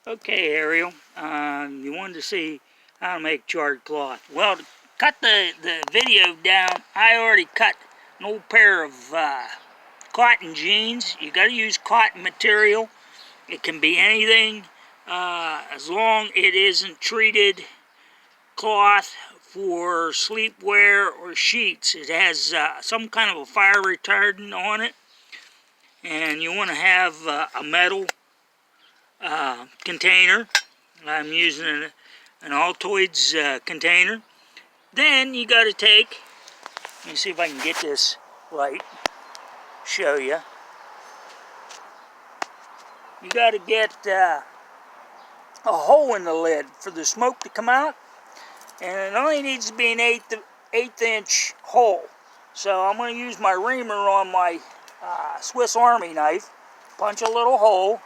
Okay, Ariel, you wanted to see how to make charred cloth. Well, to cut the video down, I already cut an old pair of cotton jeans. You got to use cotton material. It can be anything as long it isn't treated cloth for sleepwear or sheets. It has some kind of a fire retardant on it, and you want to have a metal container. I'm using an Altoids container. Then you got to take, let me see if I can get this right, show you. You got to get a hole in the lid for the smoke to come out, and it only needs to be an eighth inch hole. So I'm going to use my reamer on my Swiss Army knife, punch a little hole.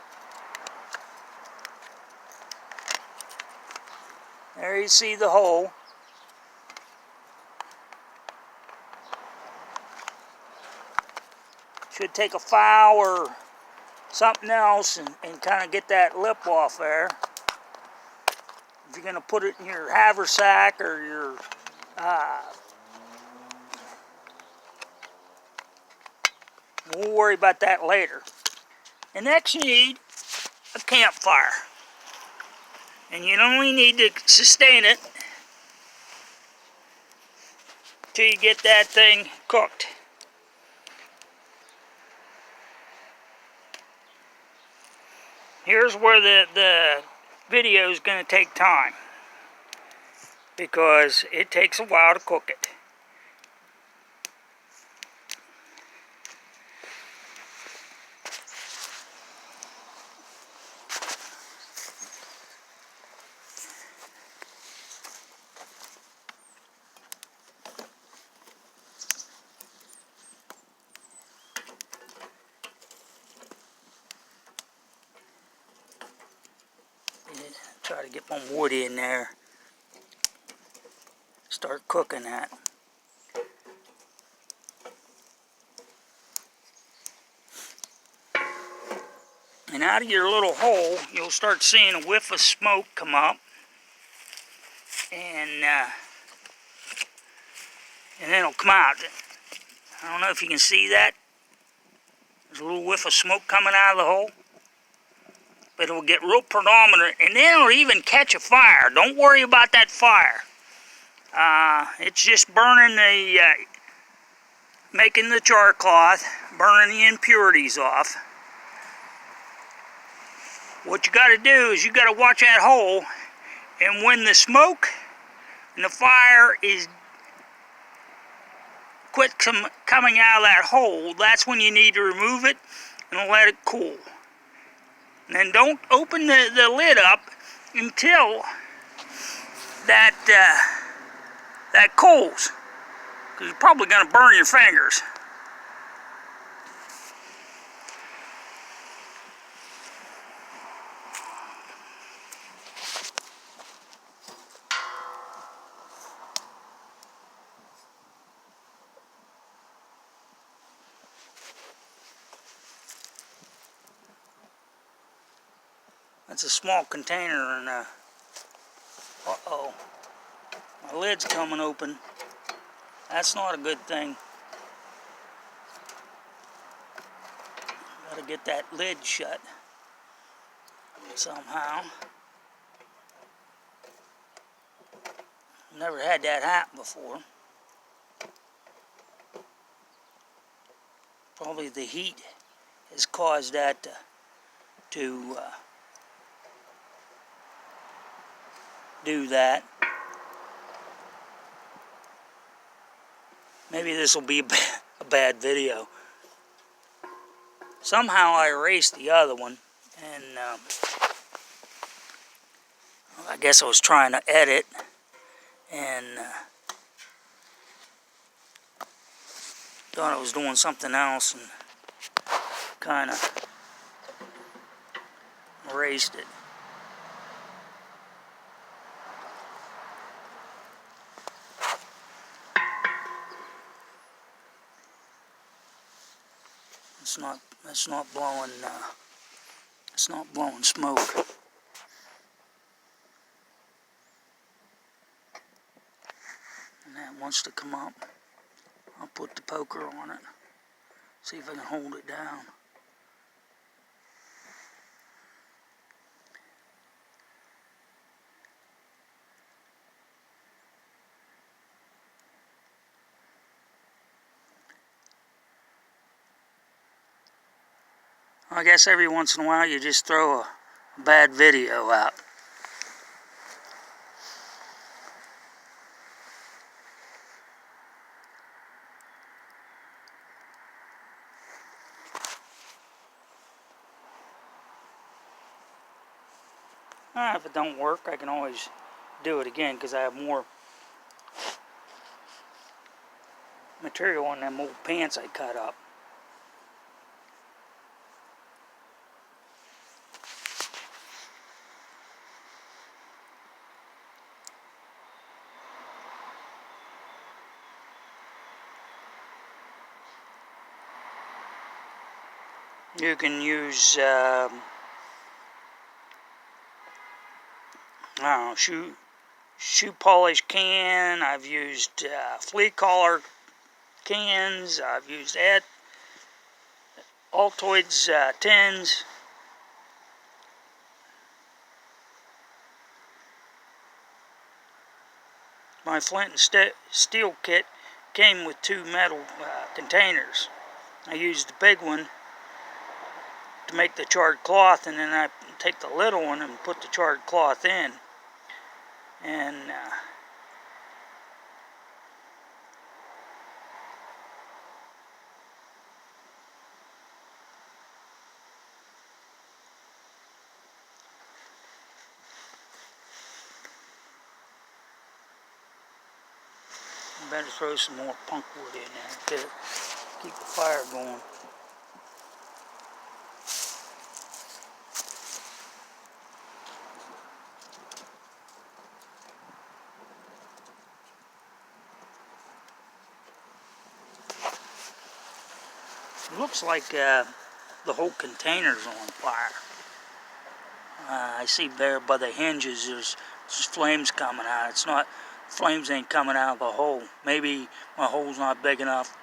There you see the hole. Should take a file or something else and kind of get that lip off there. If you're going to put it in your haversack or your we'll worry about that later. And next you need a campfire. And you only need to sustain it till you get that thing cooked. Here's where the video is going to take time, because it takes a while to cook it. Try to get my wood in there. Start cooking that. And out of your little hole, you'll start seeing a whiff of smoke come up. And then it'll come out. I don't know if you can see that. There's a little whiff of smoke coming out of the hole. But it will get real predominant, and then it'll even catch a fire. Don't worry about that fire. It's just burning making the char cloth, burning the impurities off. What you got to do is you got to watch that hole, and when the smoke and the fire is quit coming out of that hole, that's when you need to remove it and let it cool. And then don't open the lid up until that cools, because you're probably going to burn your fingers. That's a small container, and uh-oh, my lid's coming open. That's not a good thing. Gotta get that lid shut somehow. Never had that happen before. Probably the heat has caused that to do that. Maybe this will be a bad video. Somehow I erased the other one, and I guess I was trying to edit, and thought I was doing something else, and kind of erased it. It's not blowing smoke. wants to come up. I'll put the poker on it. See if I can hold it down. I guess every once in a while you just throw a bad video out. If it don't work, I can always do it again because I have more material on them old pants I cut up. You can use I don't know, shoe polish can. I've used flea collar cans. I've used Altoids tins. My flint and steel kit came with 2 metal containers. I used the big one to make the charred cloth, and then I take the little one and put the charred cloth in. And better throw some more punk wood in there to keep the fire going. It looks like the whole container's on fire. I see there by the hinges there's flames coming out. It's not, flames ain't coming out of the hole. Maybe my hole's not big enough,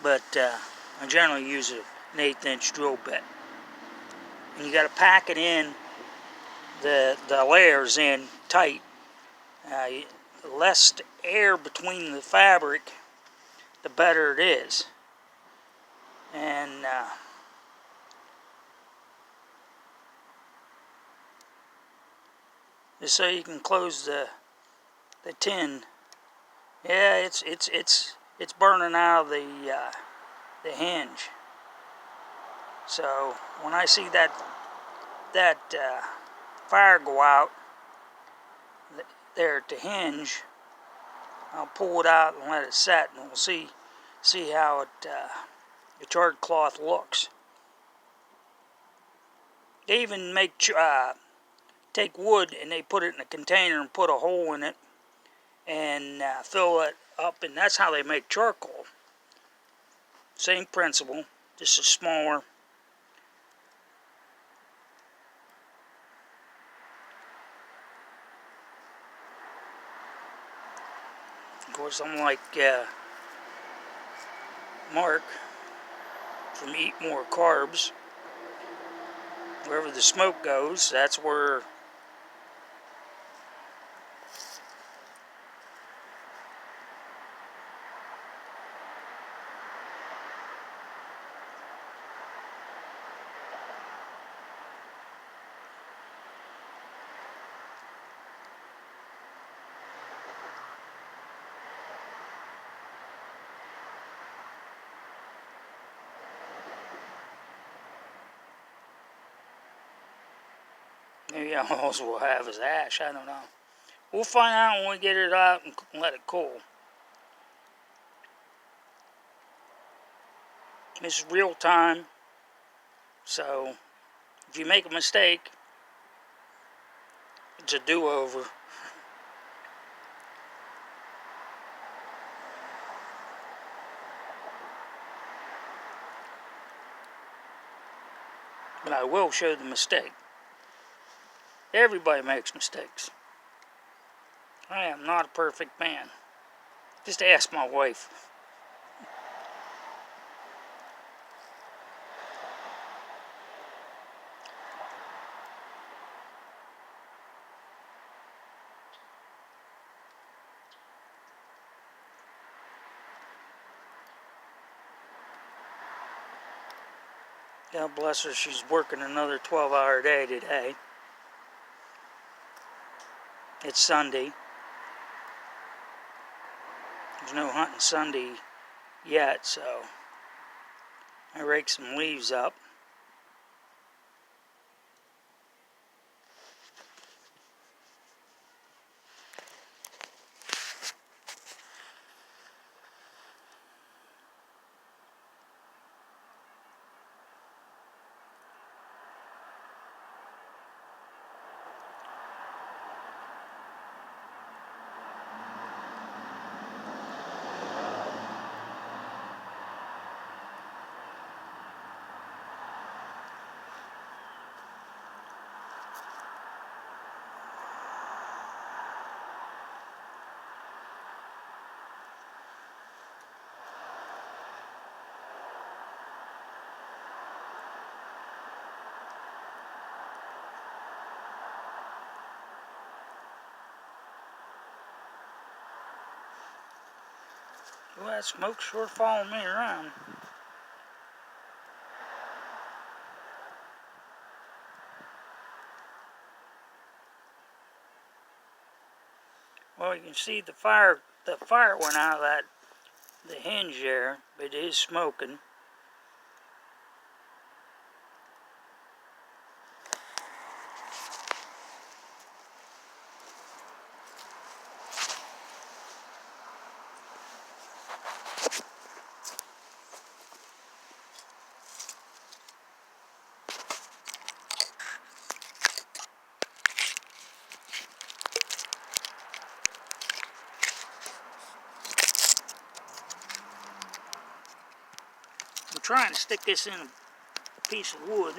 but I generally use an 1/8" drill bit. And you got to pack it in, the layers in tight. The less air between the fabric, the better it is. And just so you can close the tin. Yeah, it's burning out of the hinge. So when I see that fire go out there at the hinge, I'll pull it out and let it set, and we'll see how the charred cloth looks. They even take wood and they put it in a container and put a hole in it and fill it up, and that's how they make charcoal. Same principle, just a smaller. Of course, I'm like Mark from Eat More Carbs. Wherever the smoke goes, that's where maybe I also will have is ash. I don't know. We'll find out when we get it out and let it cool. This is real time, so if you make a mistake, it's a do-over. But I will show the mistake. Everybody makes mistakes. I am not a perfect man. Just ask my wife. God bless her, she's working another 12-hour day today. It's Sunday. There's no hunting Sunday yet, so I raked some leaves up. Well, that smoke's sure following me around. Well, you can see the fire went out of the hinge there, but it is smoking. I'm trying to stick this in a piece of wood.